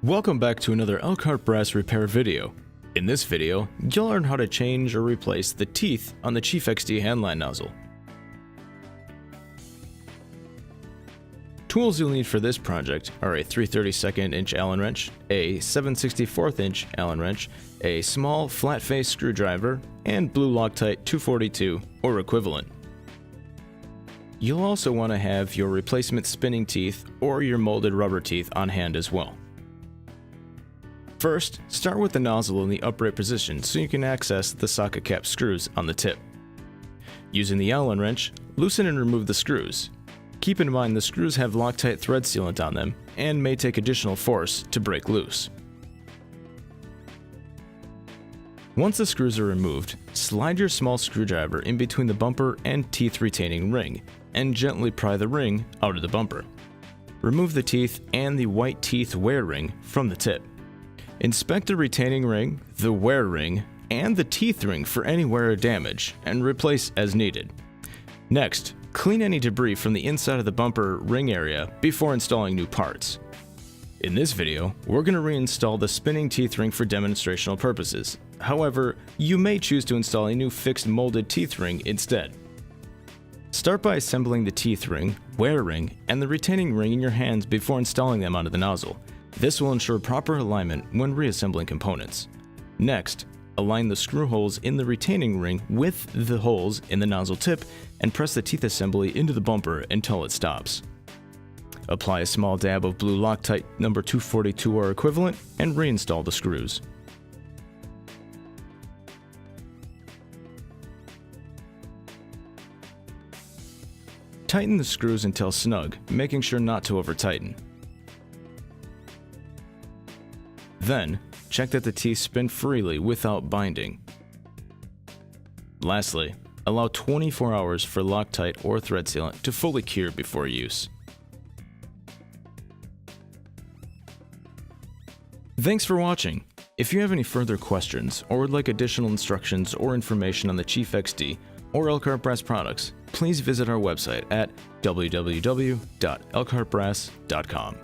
Welcome back to another Elkhart Brass repair video. In this video, you'll learn how to change or replace the teeth on the Chief XD handline nozzle. Tools you'll need for this project are a 3/32 inch Allen wrench, a 7/64 inch Allen wrench, a small flat-face screwdriver, and blue Loctite 242 or equivalent. You'll also want to have your replacement spinning teeth or your molded rubber teeth on hand as well. First, start with the nozzle in the upright position so you can access the socket cap screws on the tip. Using the Allen wrench, loosen and remove the screws. Keep in mind the screws have Loctite thread sealant on them and may take additional force to break loose. Once the screws are removed, slide your small screwdriver in between the bumper and teeth retaining ring and gently pry the ring out of the bumper. Remove the teeth and the white teeth wear ring from the tip. Inspect the retaining ring, the wear ring, and the teeth ring for any wear or damage, and replace as needed. Next, clean any debris from the inside of the bumper ring area before installing new parts. In this video, we're going to reinstall the spinning teeth ring for demonstrational purposes. However, you may choose to install a new fixed molded teeth ring instead. Start by assembling the teeth ring, wear ring, and the retaining ring in your hands before installing them onto the nozzle. This will ensure proper alignment when reassembling components. Next, align the screw holes in the retaining ring with the holes in the nozzle tip and press the teeth assembly into the bumper until it stops. Apply a small dab of blue Loctite number 242 or equivalent and reinstall the screws. Tighten the screws until snug, making sure not to over-tighten. Then, check that the teeth spin freely without binding. Lastly, allow 24 hours for Loctite or thread sealant to fully cure before use. Thanks for watching. If you have any further questions or would like additional instructions or information on the Chief XD or Elkhart Brass products, please visit our website at www.elkhartbrass.com.